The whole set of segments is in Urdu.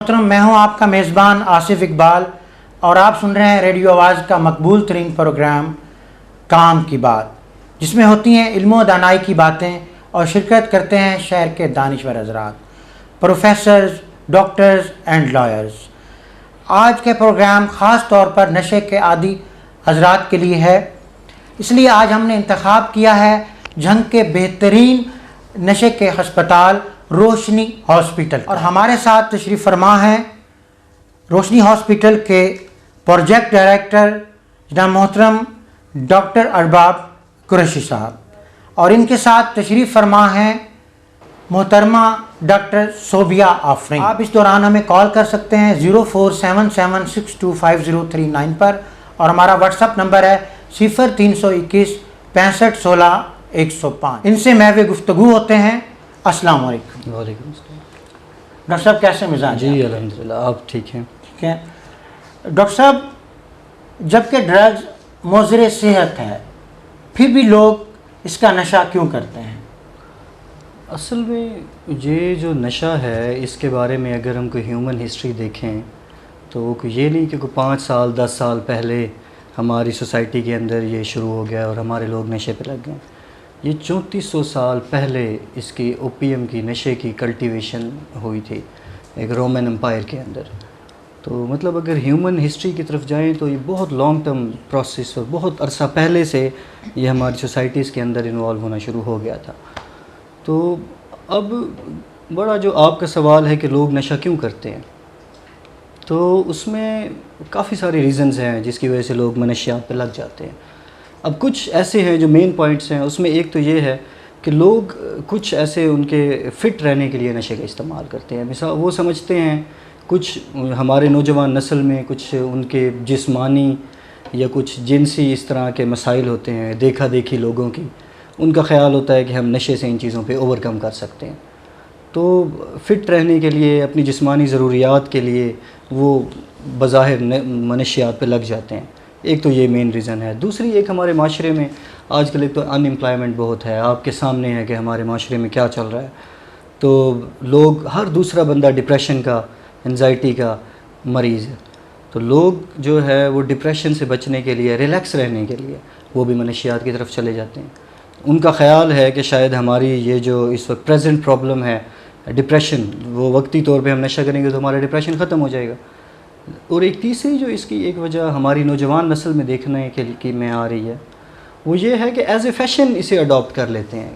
محترم، میں ہوں آپ کا میزبان آصف اقبال اور آپ سن رہے ہیں ریڈیو آواز کا مقبول ترین پروگرام کام کی بات، جس میں ہوتی ہیں علم و دانائی کی باتیں اور شرکت کرتے ہیں شہر کے دانشور حضرات، پروفیسرز، ڈاکٹرز اینڈ لائرز۔ آج کے پروگرام خاص طور پر نشے کے عادی حضرات کے لیے ہے، اس لیے آج ہم نے انتخاب کیا ہے جھنگ کے بہترین نشے کے ہسپتال روشنی ہاسپٹل، اور ہمارے ساتھ تشریف فرما ہیں روشنی ہاسپٹل کے پروجیکٹ ڈائریکٹر جناب محترم ڈاکٹر ارباب قریشی صاحب، اور ان کے ساتھ تشریف فرما ہیں محترمہ ڈاکٹر صوبیہ آفرین۔ آپ اس دوران ہمیں کال کر سکتے ہیں 0477625039 پر، اور ہمارا واٹس ایپ نمبر ہے 0321 65 16 105۔ ان سے محو گفتگو ہوتے ہیں۔ السلام علیکم۔ وعلیکم السلام۔ ڈاکٹر صاحب کیسے مزاج جی الحمدللہ، آپ ٹھیک ہیں؟ ٹھیک ہے ڈاکٹر صاحب، جبکہ ڈرگز مضر صحت ہے پھر بھی لوگ اس کا نشہ کیوں کرتے ہیں؟ اصل میں یہ جو نشہ ہے اس کے بارے میں اگر ہم کوئی ہیومن ہسٹری دیکھیں تو یہ نہیں کہ کوئی 5 سال 10 سال پہلے ہماری سوسائٹی کے اندر یہ شروع ہو گیا اور ہمارے لوگ نشے پہ لگ گئے۔ یہ 3400 سال پہلے اس کی اوپیم کی نشے کی کلٹیویشن ہوئی تھی ایک رومن امپائر کے اندر۔ تو مطلب اگر ہیومن ہسٹری کی طرف جائیں تو یہ بہت لانگ ٹرم پروسیس اور بہت عرصہ پہلے سے یہ ہماری سوسائٹیز کے اندر انوالو ہونا شروع ہو گیا تھا۔ تو اب بڑا جو آپ کا سوال ہے کہ لوگ نشہ کیوں کرتے ہیں، تو اس میں کافی سارے ریزنز ہیں جس کی وجہ سے لوگ منشیات پہ لگ جاتے ہیں۔ اب کچھ ایسے ہیں جو مین پوائنٹس ہیں، اس میں ایک تو یہ ہے کہ لوگ کچھ ایسے ان کے فٹ رہنے کے لیے نشے کا استعمال کرتے ہیں۔ مثال وہ سمجھتے ہیں، کچھ ہمارے نوجوان نسل میں کچھ ان کے جسمانی یا کچھ جنسی اس طرح کے مسائل ہوتے ہیں، دیکھا دیکھی لوگوں کی، ان کا خیال ہوتا ہے کہ ہم نشے سے ان چیزوں پہ اوور کم کر سکتے ہیں۔ تو فٹ رہنے کے لیے، اپنی جسمانی ضروریات کے لیے وہ بظاہر منشیات پہ لگ جاتے ہیں۔ ایک تو یہ مین ریزن ہے۔ دوسری ایک ہمارے معاشرے میں آج کل ایک تو ان امپلائمنٹ بہت ہے، آپ کے سامنے ہے کہ ہمارے معاشرے میں کیا چل رہا ہے۔ تو لوگ، ہر دوسرا بندہ ڈپریشن کا، انزائٹی کا مریض ہے۔ تو لوگ جو ہے وہ ڈپریشن سے بچنے کے لیے، ریلیکس رہنے کے لیے وہ بھی منشیات کی طرف چلے جاتے ہیں۔ ان کا خیال ہے کہ شاید ہماری یہ جو اس وقت پریزنٹ پرابلم ہے ڈپریشن، وہ وقتی طور پہ ہم نشہ کریں گے تو ہمارا ڈپریشن ختم ہو جائے گا۔ اور ایک تیسری جو اس کی ایک وجہ ہماری نوجوان نسل میں دیکھنے کے میں آ رہی ہے، وہ یہ ہے کہ ایز اے فیشن اسے اڈاپٹ کر لیتے ہیں،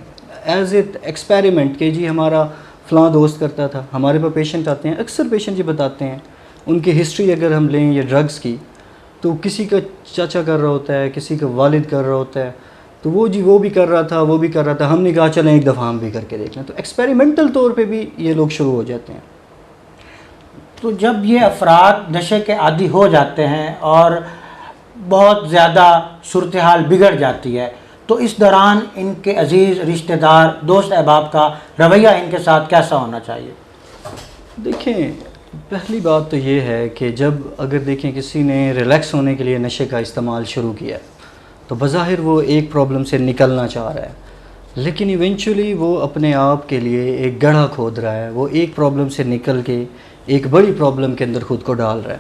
ایز اے ایکسپیریمنٹ کہ جی ہمارا فلاں دوست کرتا تھا۔ ہمارے پاس پیشنٹ آتے ہیں، اکثر پیشنٹ یہ بتاتے ہیں، ان کی ہسٹری اگر ہم لیں یہ ڈرگز کی، تو کسی کا چاچا کر رہا ہوتا ہے، کسی کا والد کر رہا ہوتا ہے، تو وہ بھی کر رہا تھا، وہ بھی کر رہا تھا، ہم نے کہا چلیں ایک دفعہ ہم بھی کر کے دیکھ لیں۔ تو ایکسپیریمنٹل طور پہ بھی یہ لوگ شروع ہو جاتے ہیں۔ تو جب یہ افراد نشے کے عادی ہو جاتے ہیں اور بہت زیادہ صورتحال بگڑ جاتی ہے، تو اس دوران ان کے عزیز، رشتہ دار، دوست احباب کا رویہ ان کے ساتھ کیسا ہونا چاہیے؟ دیکھیں، پہلی بات تو یہ ہے کہ جب اگر دیکھیں کسی نے ریلیکس ہونے کے لیے نشے کا استعمال شروع کیا تو بظاہر وہ ایک پرابلم سے نکلنا چاہ رہا ہے، لیکن ایونچولی وہ اپنے آپ کے لیے ایک گڑھا کھود رہا ہے۔ وہ ایک پرابلم سے نکل کے ایک بڑی پرابلم کے اندر خود کو ڈال رہا ہے۔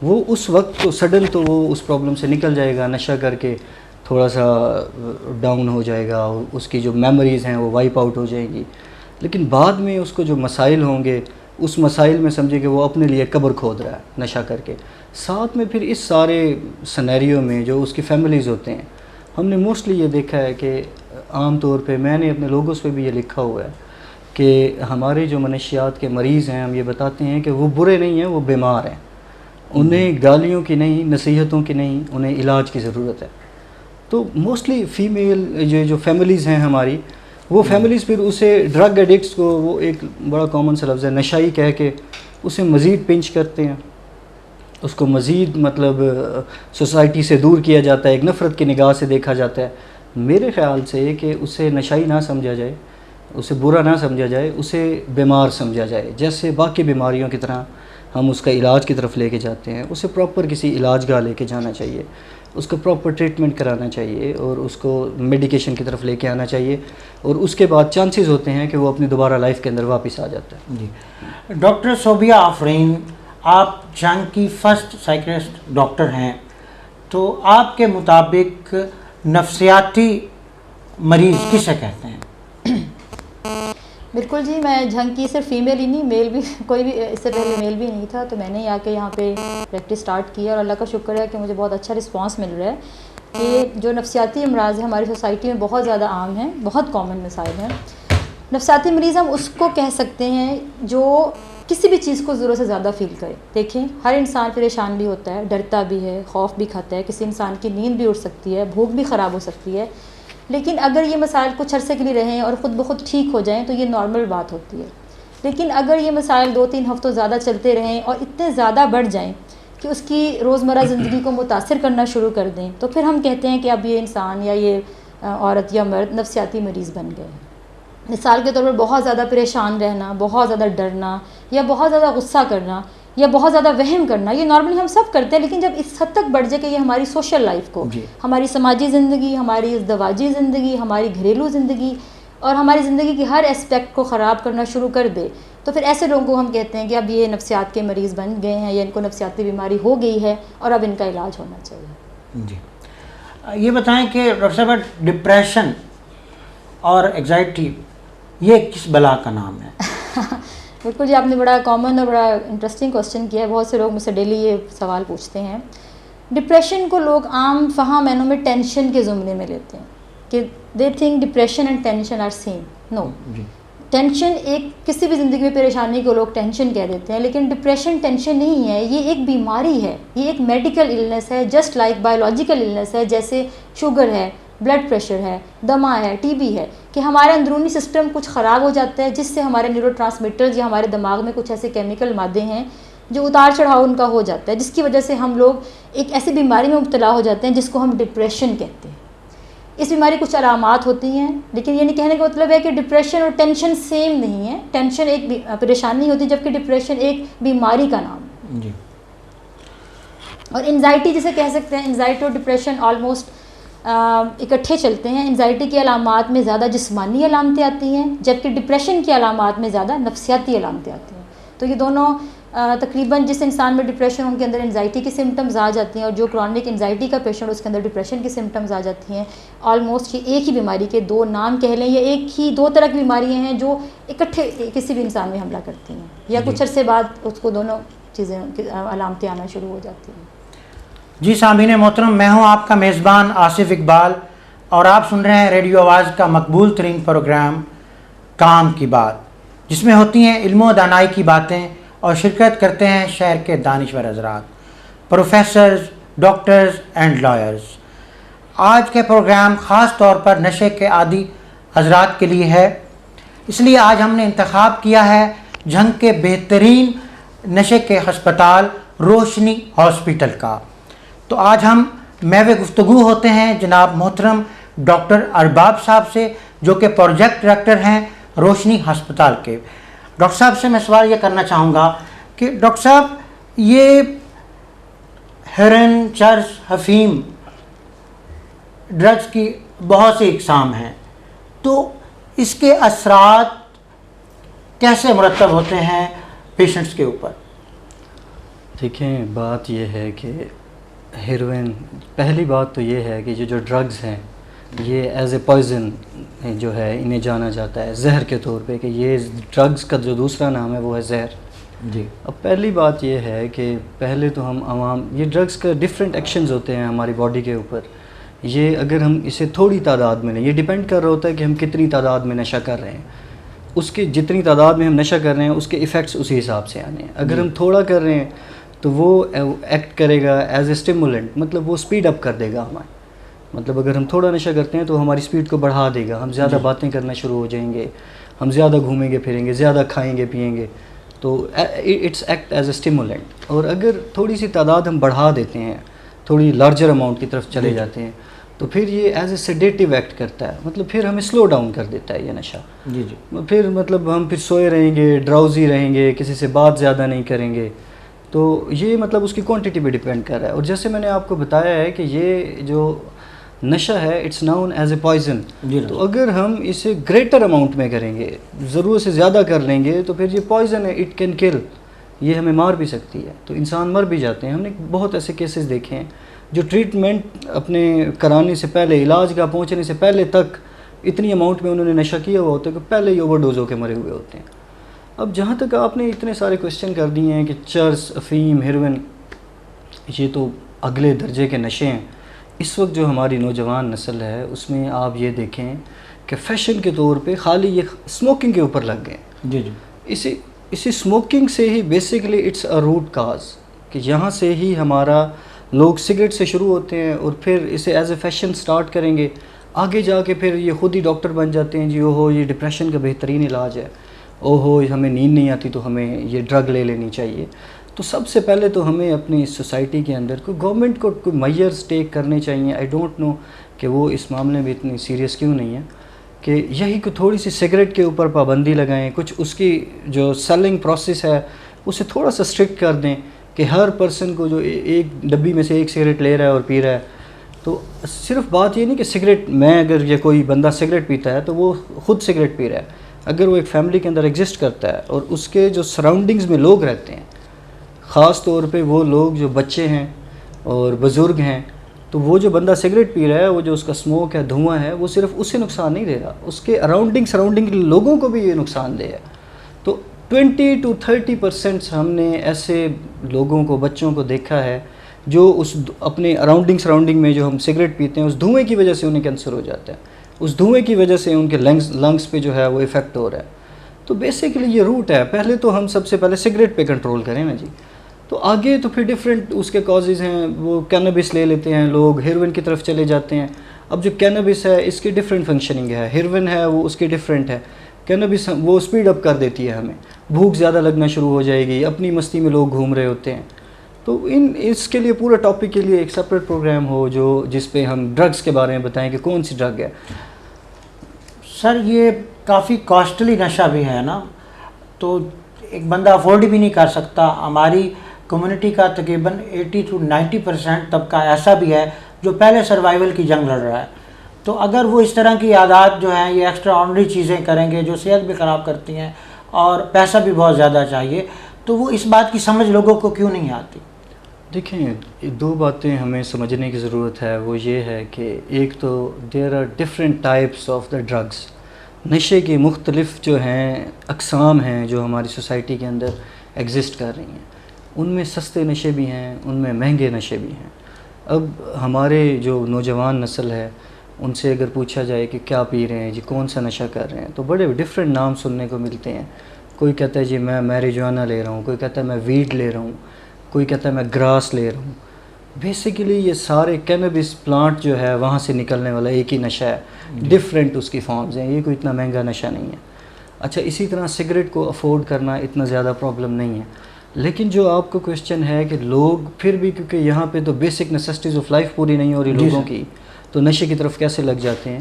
وہ اس وقت تو سڈن تو وہ اس پرابلم سے نکل جائے گا، نشہ کر کے تھوڑا سا ڈاؤن ہو جائے گا، اس کی جو میموریز ہیں وہ وائپ آؤٹ ہو جائیں گی، لیکن بعد میں اس کو جو مسائل ہوں گے اس مسائل میں سمجھے کہ وہ اپنے لیے قبر کھود رہا ہے نشہ کر کے۔ ساتھ میں پھر اس سارے سینیریو میں جو اس کی فیملیز ہوتے ہیں، ہم نے موسٹلی یہ دیکھا ہے کہ عام طور پہ میں نے اپنے لوگوں پہ بھی یہ لکھا ہوا ہے کہ ہمارے جو منشیات کے مریض ہیں، ہم یہ بتاتے ہیں کہ وہ برے نہیں ہیں، وہ بیمار ہیں۔ انہیں گالیوں کی نہیں، نصیحتوں کی نہیں، انہیں علاج کی ضرورت ہے۔ تو موسٹلی فیمیل جو فیملیز ہیں ہماری، وہ فیملیز پھر اسے ڈرگ ایڈکٹس کو، وہ ایک بڑا کامن سا لفظ ہے نشائی کہہ کے، اسے مزید پنچ کرتے ہیں، اس کو مزید مطلب سوسائٹی سے دور کیا جاتا ہے، ایک نفرت کی نگاہ سے دیکھا جاتا ہے۔ میرے خیال سے کہ اسے نشائی نہ سمجھا جائے، اسے برا نہ سمجھا جائے، اسے بیمار سمجھا جائے، جیسے باقی بیماریوں کی طرح ہم اس کا علاج کی طرف لے کے جاتے ہیں، اسے پراپر کسی علاج گاہ لے کے جانا چاہیے۔ اس کو پراپر ٹریٹمنٹ کرانا چاہیے اور اس کو میڈیکیشن کی طرف لے کے آنا چاہیے, اور اس کے بعد چانسز ہوتے ہیں کہ وہ اپنی دوبارہ لائف کے اندر واپس آ جاتا ہے. جی ڈاکٹر صوبیہ آفرین, آپ جنگ کی فرسٹ سائیکٹرسٹ ڈاکٹر ہیں, تو آپ کے مطابق نفسیاتی مریض کسے کہتے ہیں؟ بالکل جی, میں جھنگ کی صرف فیمیل ہی نہیں, میل بھی کوئی بھی اس سے پہلے میل بھی نہیں تھا, تو میں نے آ کے یہاں پہ پریکٹس سٹارٹ کیا, اور اللہ کا شکر ہے کہ مجھے بہت اچھا رسپانس مل رہا ہے کہ جو نفسیاتی امراض ہیں ہماری سوسائٹی میں بہت زیادہ عام ہیں, بہت کامن مسائل ہیں. نفسیاتی مریض ہم اس کو کہہ سکتے ہیں جو کسی بھی چیز کو ضرورت سے زیادہ فیل کرے. دیکھیں ہر انسان پریشان بھی ہوتا ہے, ڈرتا بھی ہے, خوف بھی کھاتا ہے, کسی انسان کی نیند بھی اڑ سکتی ہے, بھوک بھی خراب ہو سکتی ہے, لیکن اگر یہ مسائل کچھ عرصے کے لیے رہیں اور خود بخود ٹھیک ہو جائیں تو یہ نارمل بات ہوتی ہے. لیکن اگر یہ مسائل 2-3 ہفتوں زیادہ چلتے رہیں اور اتنے زیادہ بڑھ جائیں کہ اس کی روزمرہ زندگی کو متاثر کرنا شروع کر دیں, تو پھر ہم کہتے ہیں کہ اب یہ انسان یا یہ عورت یا مرد نفسیاتی مریض بن گئے. مثال کے طور پر بہت زیادہ پریشان رہنا, بہت زیادہ ڈرنا, یا بہت زیادہ غصہ کرنا, یا بہت زیادہ وہم کرنا, یہ نارملی ہم سب کرتے ہیں, لیکن جب اس حد تک بڑھ جائے کہ یہ ہماری سوشل لائف کو, ہماری سماجی زندگی, ہماری ازدواجی زندگی, ہماری گھریلو زندگی اور ہماری زندگی کی ہر اسپیکٹ کو خراب کرنا شروع کر دے, تو پھر ایسے لوگوں کو ہم کہتے ہیں کہ اب یہ نفسیات کے مریض بن گئے ہیں, یا ان کو نفسیاتی بیماری ہو گئی ہے اور اب ان کا علاج ہونا چاہیے. جی یہ بتائیں کہ ڈاکٹر صاحب ڈپریشن اور ایگزائٹی یہ کس بلا کا نام ہے؟ بالکل جی, آپ نے بڑا کامن اور بڑا انٹرسٹنگ کوسچن کیا ہے. بہت سے لوگ مجھ سے ڈیلی یہ سوال پوچھتے ہیں. ڈپریشن کو لوگ عام فہم معنوں میں ٹینشن کے زمرے میں لیتے ہیں کہ they think depression and tension are same. No, tension ایک کسی بھی زندگی میں پریشانی کو لوگ ٹینشن کہہ دیتے ہیں, لیکن ڈپریشن ٹینشن نہیں ہے, یہ ایک بیماری ہے, یہ ایک میڈیکل النس ہے, جسٹ لائک بایولوجیکل النس ہے, جیسے شوگر ہے, بلڈ پریشر ہے, دمہ ہے, ٹی بی ہے, کہ ہمارا اندرونی سسٹم کچھ خراب ہو جاتا ہے جس سے ہمارے نیورو ٹرانسمیٹرز یا ہمارے دماغ میں کچھ ایسے کیمیکل مادے ہیں جو اتار چڑھاؤ ان کا ہو جاتا ہے, جس کی وجہ سے ہم لوگ ایک ایسی بیماری میں مبتلا ہو جاتے ہیں جس کو ہم ڈپریشن کہتے ہیں. اس بیماری کچھ علامات ہوتی ہیں, لیکن یہ نہیں کہنے کا مطلب ہے کہ ڈپریشن اور ٹینشن سیم نہیں ہے. ٹینشن ایک پریشانی ہوتی ہے, جبکہ ڈپریشن ایک بیماری کا نام ہے. جی. اور انزائٹی جسے کہہ سکتے ہیں, انزائٹی اور ڈپریشن آلموسٹ اکٹھے چلتے ہیں. انزائٹی کی علامات میں زیادہ جسمانی علامتیں آتی ہیں, جبکہ ڈپریشن کی علامات میں زیادہ نفسیاتی علامتیں آتی ہیں. تو یہ دونوں تقریباً جس انسان میں ڈپریشن ان کے اندر انزائٹی کی سمٹمز آ جاتی ہیں, اور جو کرونک انزائٹی کا پیشنٹ اس کے اندر ڈپریشن کی سمٹمز آ جاتی ہیں. آلموسٹ یہ ایک ہی بیماری کے دو نام کہہ لیں, یا ایک ہی دو طرح کی بیماریاں ہیں جو اکٹھے کسی بھی انسان میں حملہ کرتی ہیں, یا کچھ عرصے بعد اس کو دونوں چیزیں علامتیں آنا شروع ہو جاتی ہیں. جی سامعین محترم, میں ہوں آپ کا میزبان آصف اقبال, اور آپ سن رہے ہیں ریڈیو آواز کا مقبول ترین پروگرام کام کی بات, جس میں ہوتی ہیں علم و دانائی کی باتیں اور شرکت کرتے ہیں شہر کے دانشور حضرات, پروفیسرز, ڈاکٹرز اینڈ لائرز. آج کے پروگرام خاص طور پر نشے کے عادی حضرات کے لیے ہے, اس لیے آج ہم نے انتخاب کیا ہے جھنگ کے بہترین نشے کے ہسپتال روشنی ہاسپٹل کا. تو آج ہم میوے گفتگو ہوتے ہیں جناب محترم ڈاکٹر ارباب صاحب سے, جو کہ پروجیکٹ ڈائریکٹر ہیں روشنی ہسپتال کے. ڈاکٹر صاحب سے میں سوال یہ کرنا چاہوں گا کہ ڈاکٹر صاحب یہ ہیروئن, چرس, حفیم ڈرگس کی بہت سی اقسام ہیں, تو اس کے اثرات کیسے مرتب ہوتے ہیں پیشنٹس کے اوپر؟ دیکھیں بات یہ ہے کہ ہیروئن, پہلی بات تو یہ ہے کہ یہ جو ڈرگز ہیں یہ ایز اے پوائزن جو ہے انہیں جانا جاتا ہے زہر کے طور پہ, کہ یہ ڈرگز کا جو دوسرا نام ہے وہ ہے زہر. جی. اب پہلی بات یہ ہے کہ پہلے تو ہم عوام, یہ ڈرگز کا ڈفرینٹ ایکشنز ہوتے ہیں ہماری باڈی کے اوپر. یہ اگر ہم اسے تھوڑی تعداد میں لیں, یہ ڈیپینڈ کر رہا ہوتا ہے کہ ہم کتنی تعداد میں نشہ کر رہے ہیں. اس کی جتنی تعداد میں ہم نشہ کر رہے ہیں اس کے ایفیکٹس اسی حساب سے آنے ہیں. اگر ہم تھوڑا کر رہے ہیں تو وہ ایکٹ کرے گا ایز اے اسٹیمولنٹ, مطلب وہ اسپیڈ اپ کر دے گا ہمارے. مطلب اگر ہم تھوڑا نشہ کرتے ہیں تو ہماری اسپیڈ کو بڑھا دے گا, ہم زیادہ باتیں کرنا شروع ہو جائیں گے, ہم زیادہ گھومیں گے پھریں گے, زیادہ کھائیں گے پیئیں گے, تو it's act as a stimulant. اور اگر تھوڑی سی تعداد ہم بڑھا دیتے ہیں, تھوڑی لارجر اماؤنٹ کی طرف چلے جاتے ہیں, تو پھر یہ ایز اے سیڈیٹیو ایکٹ کرتا ہے, مطلب پھر ہمیں سلو ڈاؤن کر دیتا ہے یہ نشہ. جی جی. پھر مطلب ہم پھر سوئے رہیں گے, ڈراؤزی رہیں گے, کسی سے بات زیادہ نہیں کریں گے, تو یہ مطلب اس کی کوانٹٹی پہ ڈیپینڈ کر رہا ہے. اور جیسے میں نے آپ کو بتایا ہے کہ یہ جو نشہ ہے it's known as a poison. تو اگر ہم اسے گریٹر اماؤنٹ میں کریں گے, ضرورت سے زیادہ کر لیں گے, تو پھر یہ پوائزن ہے, اٹ کین کل, یہ ہمیں مار بھی سکتی ہے. تو انسان مر بھی جاتے ہیں. ہم نے بہت ایسے کیسز دیکھے ہیں جو ٹریٹمنٹ اپنے کرانے سے پہلے, علاج کا پہنچنے سے پہلے تک اتنی اماؤنٹ میں انہوں نے نشہ کیا ہوا ہوتا ہے کہ پہلے ہی اوور ڈوز ہو کے مرے ہوئے ہوتے ہیں. اب جہاں تک آپ نے اتنے سارے کوشچن کر دیے ہیں کہ چرس, افیم, ہیروئن, یہ تو اگلے درجے کے نشے ہیں. اس وقت جو ہماری نوجوان نسل ہے اس میں آپ یہ دیکھیں کہ فیشن کے طور پہ خالی یہ اسموکنگ کے اوپر لگ گئے. جی جی. اسی اسموکنگ سے ہی basically it's a root cause, کہ یہاں سے ہی ہمارا لوگ سگریٹ سے شروع ہوتے ہیں اور پھر اسے ایز اے فیشن سٹارٹ کریں گے, آگے جا کے پھر یہ خود ہی ڈاکٹر بن جاتے ہیں. جی اوہو یہ ڈپریشن کا بہترین علاج ہے, اوہو ہمیں نیند نہیں آتی تو ہمیں یہ ڈرگ لے لینی چاہیے. تو سب سے پہلے تو ہمیں اپنی سوسائٹی کے اندر کوئی گورنمنٹ کو کوئی میئرز ٹیک کرنے چاہیے. آئی ڈونٹ نو کہ وہ اس معاملے میں اتنی سیریس کیوں نہیں ہے, کہ یہی کو تھوڑی سی سگریٹ کے اوپر پابندی لگائیں, کچھ اس کی جو سیلنگ پروسیس ہے اسے تھوڑا سا اسٹرکٹ کر دیں, کہ ہر پرسن کو جو ایک ڈبی میں سے ایک سگریٹ لے رہا ہے اور پی رہا ہے, تو صرف بات یہ نہیں کہ سگریٹ, میں اگر یہ کوئی بندہ سگریٹ پیتا ہے تو وہ خود سگریٹ پی رہا ہے. اگر وہ ایک فیملی کے اندر ایگزسٹ کرتا ہے اور اس کے جو سراؤنڈنگز میں لوگ رہتے ہیں, خاص طور پہ وہ لوگ جو بچے ہیں اور بزرگ ہیں, تو وہ جو بندہ سگریٹ پی رہا ہے, وہ جو اس کا اسموک ہے, دھواں ہے, وہ صرف اسے نقصان نہیں دے رہا, اس کے سراؤنڈنگ لوگوں کو بھی یہ نقصان دے ہے. تو 20 to 30% ہم نے ایسے لوگوں کو, بچوں کو دیکھا ہے جو اس اپنے سراؤنڈنگ میں جو ہم سگریٹ پیتے ہیں اس دھوئیں کی وجہ سے انہیں کینسر ہو جاتا ہے, اس دھوئیں کی وجہ سے ان کے لنگس پہ جو ہے وہ افیکٹ ہو رہا ہے. تو بیسیکلی یہ روٹ ہے. پہلے تو ہم سب سے پہلے سگریٹ پہ کنٹرول کریں نا جی, تو آگے تو پھر ڈیفرنٹ اس کے کازز ہیں. وہ کینابس لے لیتے ہیں لوگ, ہیروئن کی طرف چلے جاتے ہیں. اب جو کینابس ہے اس کی ڈیفرنٹ فنکشننگ ہے, ہیروئن ہے وہ اس کی ڈیفرنٹ ہے. کینابس وہ اسپیڈ اپ کر دیتی ہے, ہمیں بھوک زیادہ لگنا شروع ہو جائے گی, اپنی مستی میں لوگ گھوم رہے ہوتے ہیں. تو اس کے لیے پورا ٹاپک کے لیے ایک سپریٹ پروگرام ہو جس پہ ہم ڈرگس کے بارے میں بتائیں کہ کون سی ڈرگ ہے. سر یہ کافی کاسٹلی نشہ بھی ہے نا, تو ایک بندہ افورڈ بھی نہیں کر سکتا. ہماری کمیونٹی کا تقریباً 80 to 90% طبقہ ایسا بھی ہے جو پہلے سروائیول کی جنگ لڑ رہا ہے. تو اگر وہ اس طرح کی عادات جو ہیں, یہ ایکسٹرا آرڈنری چیزیں کریں گے جو صحت بھی خراب کرتی ہیں اور پیسہ بھی بہت زیادہ چاہیے, تو وہ اس بات کی سمجھ لوگوں کو کیوں نہیں آتی؟ دیکھیں, دو باتیں ہمیں سمجھنے کی ضرورت ہے. وہ یہ ہے کہ ایک تو there are different types of the drugs. نشے کی مختلف جو ہیں اقسام ہیں جو ہماری سوسائٹی کے اندر ایگزسٹ کر رہی ہیں. ان میں سستے نشے بھی ہیں, ان میں مہنگے نشے بھی ہیں. اب ہمارے جو نوجوان نسل ہے ان سے اگر پوچھا جائے کہ کیا پی رہے ہیں جی, کون سا نشہ کر رہے ہیں, تو بڑے ڈفرینٹ نام سننے کو ملتے ہیں. کوئی کہتا ہے جی میں میریجوانا لے رہا ہوں, کوئی کہتا ہے میں ویڈ لے رہا ہوں, کوئی کہتا ہے میں گراس لے رہا ہوں. بیسیکلی یہ سارے کینابس پلانٹ جو ہے وہاں سے نکلنے والا ایک ہی نشہ ہے, ڈفرینٹ اس کی فارمز ہیں. یہ کوئی اتنا مہنگا نشہ نہیں ہے. اچھا, اسی طرح سگریٹ کو افورڈ کرنا اتنا زیادہ پرابلم نہیں ہے. لیکن جو آپ کو کویشچن ہے کہ لوگ پھر بھی, کیونکہ یہاں پہ تو بیسک نیسیسٹیز آف لائف پوری نہیں ہو رہی لوگوں کی, تو نشے کی طرف کیسے لگ جاتے ہیں.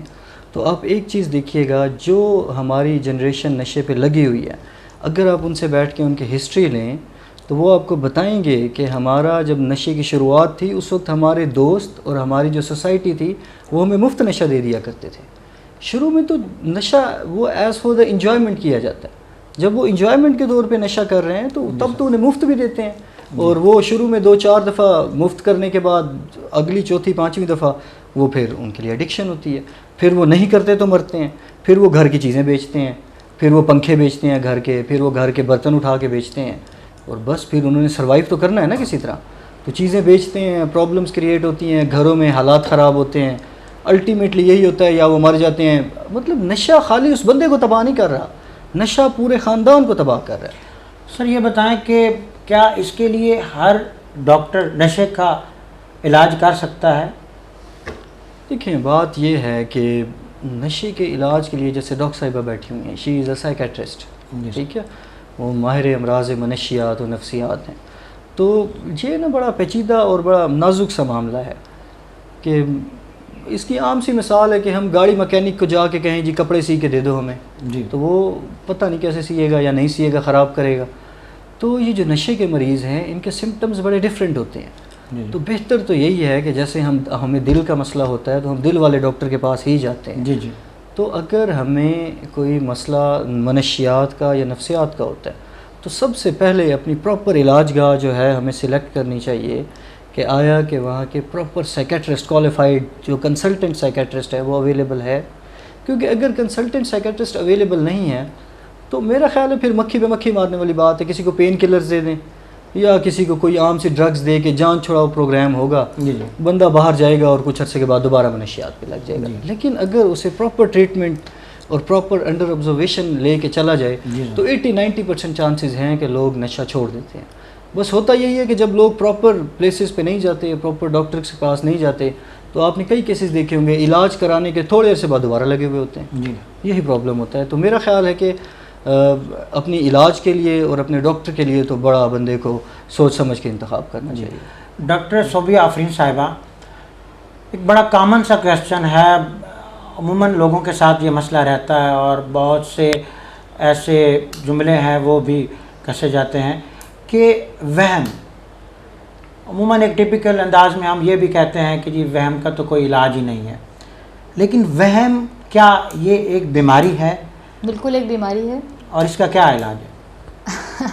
تو آپ ایک چیز دیکھیے گا, جو ہماری جنریشن نشے پہ لگی ہوئی ہے, اگر آپ ان سے بیٹھ کے ان کی ہسٹری لیں تو وہ آپ کو بتائیں گے کہ ہمارا جب نشے کی شروعات تھی اس وقت ہمارے دوست اور ہماری جو سوسائٹی تھی وہ ہمیں مفت نشہ دے دیا کرتے تھے. شروع میں تو نشہ وہ ایز فار دا انجوائمنٹ کیا جاتا ہے. جب وہ انجوائمنٹ کے طور پہ نشہ کر رہے ہیں تو تب تو انہیں مفت بھی دیتے ہیں, اور وہ شروع میں 2-4 دفعہ مفت کرنے کے بعد اگلی 4تھی-5ویں دفعہ وہ پھر ان کے لیے ایڈکشن ہوتی ہے. پھر وہ نہیں کرتے تو مرتے ہیں, پھر وہ گھر کی چیزیں بیچتے ہیں, پھر وہ پنکھے بیچتے ہیں گھر کے, پھر وہ گھر کے برتن اٹھا کے بیچتے ہیں, اور بس پھر انہوں نے سروائیو تو کرنا ہے نا کسی طرح. تو چیزیں بیچتے ہیں, پرابلمس کریٹ ہوتی ہیں, گھروں میں حالات خراب ہوتے ہیں, الٹیمیٹلی یہی ہوتا ہے یا وہ مر جاتے ہیں. مطلب نشہ خالی اس بندے کو تباہ نہیں کر رہا, نشہ پورے خاندان کو تباہ کر رہا ہے. سر یہ بتائیں کہ کیا اس کے لیے ہر ڈاکٹر نشے کا علاج کر سکتا ہے؟ دیکھیں, بات یہ ہے کہ نشے کے علاج کے لیے جیسے ڈاکٹر صاحبہ بیٹھی ہوئی ہیں, شی از اے سائیکیٹرسٹ, ٹھیک ہے, وہ ماہر امراض منشیات و نفسیات ہیں. تو یہ نا بڑا پیچیدہ اور بڑا نازک سا معاملہ ہے کہ اس کی عام سی مثال ہے کہ ہم گاڑی مکینک کو جا کے کہیں جی کپڑے سی کے دے دو ہمیں, جی, تو وہ پتہ نہیں کیسے سیے گا یا نہیں سیے گا, خراب کرے گا. تو یہ جو نشے کے مریض ہیں ان کے سمٹمز بڑے ڈفرینٹ ہوتے ہیں. تو بہتر تو یہی ہے کہ جیسے ہمیں دل کا مسئلہ ہوتا ہے تو ہم دل والے ڈاکٹر کے پاس ہی جاتے ہیں. جی. تو اگر ہمیں کوئی مسئلہ منشیات کا یا نفسیات کا ہوتا ہے تو سب سے پہلے اپنی پراپر علاج گاہ جو ہے ہمیں سلیکٹ کرنی چاہیے کہ آیا کہ وہاں کے پراپر سائیکیٹرسٹ کوالیفائڈ جو کنسلٹنٹ سائیکیٹرسٹ ہے وہ اویلیبل ہے. کیونکہ اگر کنسلٹنٹ سائیکیٹرسٹ اویلیبل نہیں ہے تو میرا خیال ہے پھر مکھی پہ مکھی مارنے والی بات ہے. کسی کو پین کلرز دے دیں یا کسی کو کوئی عام سی ڈرگز دے کے جان چھڑاؤ پروگرام ہوگا, بندہ باہر جائے گا اور کچھ عرصے کے بعد دوبارہ منشیات پہ لگ جائے گا. لیکن اگر اسے پراپر ٹریٹمنٹ اور پراپر انڈر آبزرویشن لے کے چلا جائے تو 80-90% چانسز ہیں کہ لوگ نشہ چھوڑ دیتے ہیں. بس ہوتا یہی ہے کہ جب لوگ پراپر پلیسز پہ نہیں جاتے, پراپر ڈاکٹر کے پاس نہیں جاتے, تو آپ نے کئی کیسز دیکھے ہوں گے علاج کرانے کے تھوڑے عرصے بعد دوبارہ لگے ہوئے ہوتے ہیں. یہی پرابلم ہوتا ہے. تو میرا خیال ہے کہ اپنی علاج کے لیے اور اپنے ڈاکٹر کے لیے تو بڑا بندے کو سوچ سمجھ کے انتخاب کرنا چاہیے. ڈاکٹر صوبیہ آفرین صاحبہ, ایک بڑا کامن سا کویسچن ہے, عموماً لوگوں کے ساتھ یہ مسئلہ رہتا ہے اور بہت سے ایسے جملے ہیں وہ بھی کسے جاتے ہیں کہ وہم, عموماً ایک ٹپیکل انداز میں ہم یہ بھی کہتے ہیں کہ جی وہم کا تو کوئی علاج ہی نہیں ہے. لیکن وہم کیا یہ ایک بیماری ہے؟ بالکل ایک بیماری ہے. اور اس کا کیا علاج ہے؟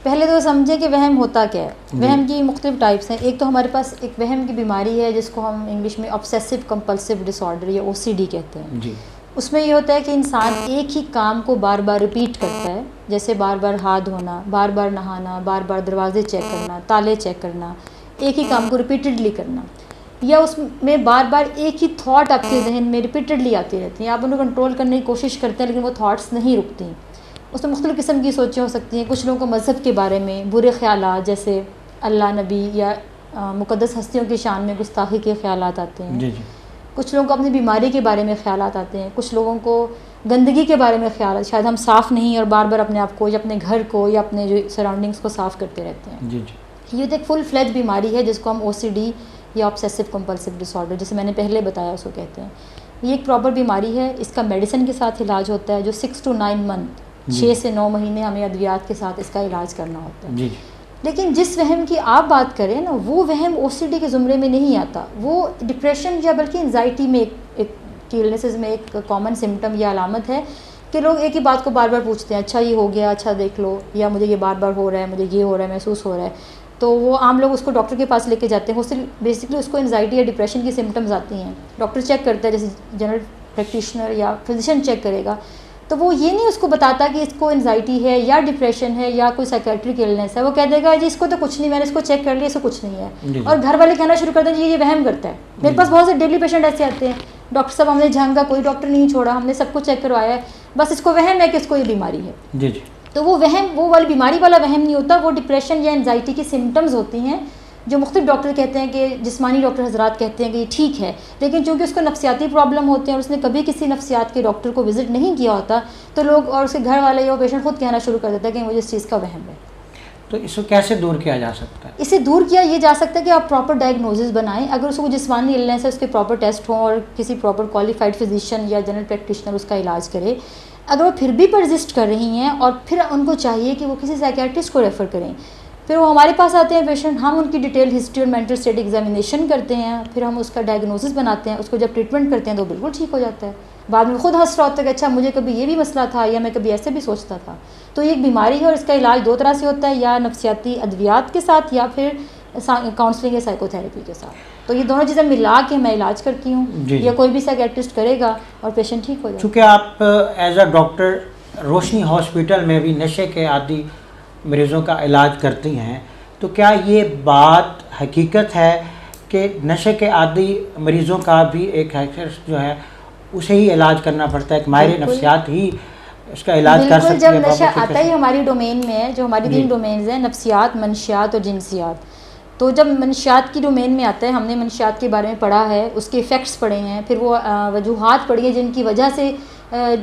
پہلے تو سمجھیں کہ وہم ہوتا کیا ہے. وہم کی مختلف ٹائپس ہیں. ایک تو ہمارے پاس ایک وہم کی بیماری ہے جس کو ہم انگلش میں آبسیسو کمپلسو ڈس آرڈر یا OCD کہتے ہیں. جی. اس میں یہ ہوتا ہے کہ انسان ایک ہی کام کو بار بار ریپیٹ کرتا ہے, جیسے بار بار ہاتھ دھونا, بار بار نہانا, بار بار دروازے چیک کرنا, تالے چیک کرنا, ایک ہی کام کو ریپیٹڈلی کرنا, یا اس میں بار بار ایک ہی تھاٹ آپ کے ذہن میں ریپیٹڈلی آتی رہتی ہیں. آپ انہیں کنٹرول کرنے کی کوشش کرتے ہیں لیکن وہ تھاٹس نہیں رکتی. اس میں مختلف قسم کی سوچیں ہو سکتی ہیں. کچھ لوگوں کو مذہب کے بارے میں برے خیالات, جیسے اللہ, نبی یا مقدس ہستیوں کی شان میں گستاخی کے خیالات آتے ہیں. جی. کچھ لوگوں کو اپنی بیماری کے بارے میں خیالات آتے ہیں. کچھ لوگوں کو گندگی کے بارے میں خیالات, شاید ہم صاف نہیں اور بار بار اپنے آپ کو یا اپنے گھر کو یا اپنے جو سراؤنڈنگس کو صاف کرتے رہتے ہیں. جی. یہ تو ایک فل فلیج بیماری ہے جس کو ہم OCD یا آبسیسو کمپلسو ڈس آرڈر, جیسے میں نے پہلے بتایا, اس کو کہتے ہیں. یہ ایک پراپر بیماری ہے. اس کا میڈیسن کے ساتھ علاج ہوتا ہے جو 6 to 9 منتھ 6 سے 9 مہینے ہمیں ادویات کے ساتھ اس کا علاج کرنا ہوتا ہے. جی. لیکن جس وہم کی آپ بات کریں نا, وہ وہم OCD کے زمرے میں نہیں آتا. وہ ڈپریشن یا بلکہ انزائٹی میں ایک illnesses میں ایک کامن سمٹم یا علامت ہے کہ لوگ ایک ہی بات کو بار بار پوچھتے ہیں, اچھا یہ ہو گیا, اچھا دیکھ لو, یا مجھے یہ بار بار ہو رہا ہے, مجھے یہ ہو رہا ہے, محسوس ہو رہا ہے. تو وہ عام لوگ اس کو ڈاکٹر کے پاس لے کے جاتے ہیں. بیسکلی اس کو انزائٹی یا ڈپریشن کی سمٹمز آتی ہیں. ڈاکٹر چیک کرتا ہے, جیسے جنرل پریکٹیشنر یا فزیشین چیک کرے گا, تو وہ یہ نہیں اس کو بتاتا کہ اس کو انزائٹی ہے یا ڈپریشن ہے یا کوئی سائیکیٹرک النس ہے. وہ کہہ دے گا جی اس کو تو کچھ نہیں, میں نے اس کو چیک کر لیا, اس کو کچھ نہیں ہے. اور گھر والے کہنا شروع کر دیں جی یہ وہم کرتا ہے. میرے پاس بہت سے ڈیلی پیشنٹ ایسے آتے ہیں, ڈاکٹر صاحب ہم نے جھانگا, کوئی ڈاکٹر نہیں چھوڑا, ہم نے سب کو چیک کروایا ہے, بس اس کو وہم ہے کہ اس کو یہ بیماری ہے. جی. تو وہ وہم, وہ والی بیماری والا وہم نہیں ہوتا, وہ ڈپریشن یا انزائٹی کی سمٹمز ہوتی ہیں جو مختلف ڈاکٹر کہتے ہیں کہ جسمانی ڈاکٹر حضرات کہتے ہیں کہ یہ ٹھیک ہے. لیکن چونکہ اس کو نفسیاتی پرابلم ہوتے ہیں اور اس نے کبھی کسی نفسیات کے ڈاکٹر کو وزٹ نہیں کیا ہوتا, تو لوگ اور اس کے گھر والے یا پیشنٹ خود کہنا شروع کر دیتا ہے کہ مجھے اس چیز کا وہم ہے. تو اس کو کیسے دور کیا جا سکتا ہے؟ اسے دور کیا یہ جا سکتا ہے کہ آپ پراپر ڈائگنوزز بنائیں. اگر اس کو جسمانی النس ہے, اس کے پراپر ٹیسٹ ہوں اور کسی پراپر کوالیفائڈ فزیشین یا جنرل پریکٹیشنر اس کا علاج کرے. اگر وہ پھر بھی پرزسٹ کر رہی ہیں اور پھر ان کو چاہیے کہ وہ کسی سائیکیٹرسٹ کو ریفر کریں. پھر وہ ہمارے پاس آتے ہیں پیشنٹ, ہم ان کی ڈیٹیل ہسٹری اور مینٹل اسٹیٹ ایگزامینیشن کرتے ہیں, پھر ہم اس کا ڈائگنوسس بناتے ہیں. اس کو جب ٹریٹمنٹ کرتے ہیں تو بالکل ٹھیک ہو جاتا ہے. بعد میں خود ہنس رہا ہوتا ہے کہ اچھا مجھے کبھی یہ بھی مسئلہ تھا یا میں کبھی ایسے بھی سوچتا تھا. تو یہ ایک بیماری ہے اور اس کا علاج 2 طرح سے ہوتا ہے, یا نفسیاتی ادویات کے ساتھ یا پھر کاؤنسلنگ یا سائیکو تھراپی کے ساتھ. تو یہ دونوں چیزیں ملا کے میں علاج کرتی ہوں. یا کوئی بھی سائیکیٹرسٹ کرے گا اور پیشنٹ ٹھیک ہو جائے. چونکہ آپ ایز اے ڈاکٹر روشنی ہاسپٹل میں بھی نشے کے عادی مریضوں کا علاج کرتی ہیں, تو کیا یہ بات حقیقت ہے کہ نشے کے عادی مریضوں کا بھی ایک سائیکیٹرسٹ جو ہے اسے ہی علاج کرنا پڑتا ہے, ایک ماہر نفسیات ہی اس کا علاج کر سکتی ہے؟ جب نشہ آتا ہی ہماری ڈومین میں ہے, جو ہماری 3 ڈومینز ہیں, نفسیات, منشیات اور جنسیات. تو جب منشیات کی ڈومین میں آتا ہے, ہم نے منشیات کے بارے میں پڑھا ہے, اس کے ایفیکٹس پڑھے ہیں, پھر وہ وجوہات پڑھی ہیں جن کی وجہ سے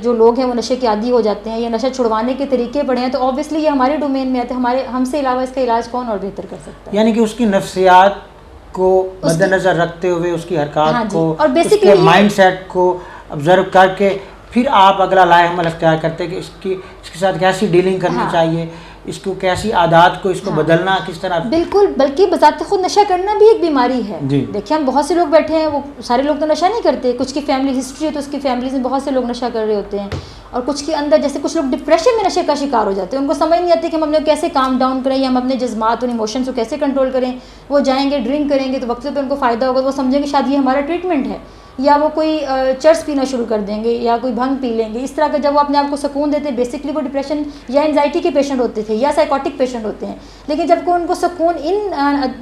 جو لوگ ہیں وہ نشے کے عادی ہو جاتے ہیں, یا نشہ چھڑوانے کے طریقے پڑھے ہیں, تو اوبیسلی یہ ہمارے ڈومین میں آتے ہیں. ہم سے علاوہ اس کا علاج کون اور بہتر کر سکتا ہے؟ یعنی کہ اس کی نفسیات کو مد نظر رکھتے ہوئے, اس کی حرکات کو, اس کے مائنڈ سیٹ کو آبزرو کر کے پھر آپ اگلا لائے عمل اختیار کرتے کہ اس کے ساتھ کیسی ڈیلنگ کرنی چاہیے, اس کو کیسی عادات کو اس کو بدلنا کس طرح؟ بالکل، بلکہ بذات خود نشہ کرنا بھی ایک بیماری ہے. جی دیکھیں ہم بہت سے لوگ بیٹھے ہیں، وہ سارے لوگ تو نشہ نہیں کرتے، کچھ کی فیملی ہسٹری ہے تو اس کی فیملیز میں بہت سے لوگ نشہ کر رہے ہوتے ہیں، اور کچھ کے اندر جیسے کچھ لوگ ڈپریشن میں نشے کا شکار ہو جاتے ہیں، ان کو سمجھ نہیں آتی کہ ہم اپنے کیسے کام ڈاؤن کریں یا ہم اپنے جذبات اور ایموشنس کو کیسے کنٹرول کریں. وہ جائیں گے ڈرنک کریں گے تو وقت پہ ان کو فائدہ ہوگا، تو وہ سمجھیں گے شاید یہ ہمارا ٹریٹمنٹ ہے، یا وہ کوئی چرس پینا شروع کر دیں گے یا کوئی بھنگ پی لیں گے. اس طرح کا جب وہ اپنے آپ کو سکون دیتے ہیں، بیسکلی وہ ڈپریشن یا انزائٹی کے پیشنٹ ہوتے تھے یا سائیکوٹک پیشنٹ ہوتے ہیں، لیکن جب کو ان کو سکون ان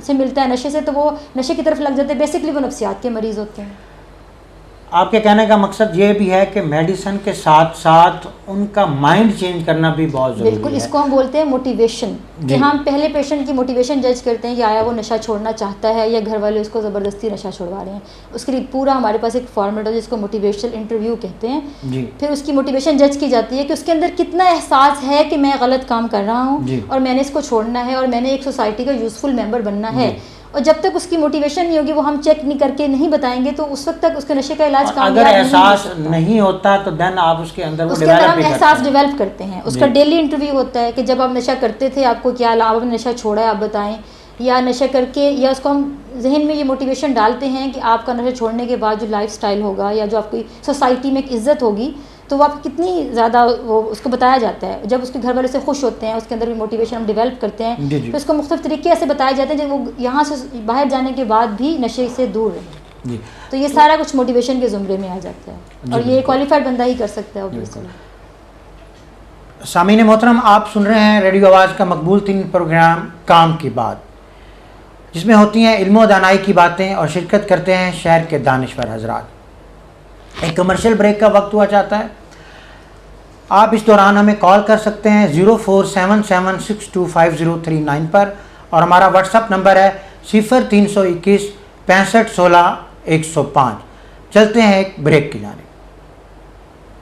سے ملتا ہے نشے سے تو وہ نشے کی طرف لگ جاتے ہیں، بیسکلی وہ نفسیات کے مریض ہوتے ہیں. آپ کے کہنے کا مقصد یہ بھی ہے کہ میڈیسن کے ساتھ ساتھ ان کا مائنڈ چینج کرنا بھی بہت ضروری ہے. بالکل، اس کو ہم بولتے ہیں موٹیویشن، کہ ہم پہلے پیشنٹ کی موٹیویشن جج کرتے ہیں کہ آیا وہ نشہ چھوڑنا چاہتا ہے یا گھر والے اس کو زبردستی نشہ چھوڑوا رہے ہیں. اس کے لیے پورا ہمارے پاس ایک فارمیٹ ہے جس کو موٹیویشنل انٹرویو کہتے ہیں. پھر اس کی موٹیویشن جج کی جاتی ہے کہ اس کے اندر کتنا احساس ہے کہ میں غلط کام کر رہا ہوں اور میں نے اس کو چھوڑنا ہے اور میں نے ایک سوسائٹی کا یوزفل ممبر بننا ہے. اور جب تک اس کی موٹیویشن نہیں ہوگی، وہ ہم چیک نہیں کر کے نہیں بتائیں گے، تو اس وقت تک اس کے نشے کا علاج کامیاب نہیں ہوتا. اگر احساس نہیں ہوتا تو دین آپ اس کے اندر ہم احساس ڈیولپ کرتے ہیں. اس کا ڈیلی انٹرویو ہوتا ہے کہ جب آپ نشہ کرتے تھے آپ کو کیا آپ نے نشہ چھوڑا ہے آپ بتائیں، یا نشہ کر کے، یا اس کو ہم ذہن میں یہ موٹیویشن ڈالتے ہیں کہ آپ کا نشہ چھوڑنے کے بعد جو لائف سٹائل ہوگا یا جو آپ کی سوسائٹی میں ایک عزت ہوگی تو وہ آپ کتنی زیادہ وہ اس کو بتایا جاتا ہے. جب اس کے گھر والے سے خوش ہوتے ہیں، اس کے اندر بھی موٹیویشن ہم ڈیولپ کرتے ہیں، تو اس کو مختلف طریقے سے بتائے جاتے ہیں جب وہ یہاں سے باہر جانے کے بعد بھی نشے سے دور رہیں. تو یہ سارا کچھ موٹیویشن کے زمرے میں آ جاتا ہے، اور یہ کوالیفائڈ بندہ ہی کر سکتا ہے اوبویسلی. سامعین محترم، آپ سن رہے ہیں ریڈیو آواز کا مقبول ترین پروگرام کام کی بات، جس میں ہوتی ہیں علم و دانائی کی باتیں اور شرکت کرتے ہیں شہر کے دانشور حضرات. ایک کمرشل بریک کا وقت ہوا چاہتا ہے. آپ اس دوران ہمیں کال کر سکتے ہیں 0477625039 پر، اور ہمارا واٹس ایپ نمبر ہے 0321 65 16 105. چلتے ہیں ایک بریک کی جانب.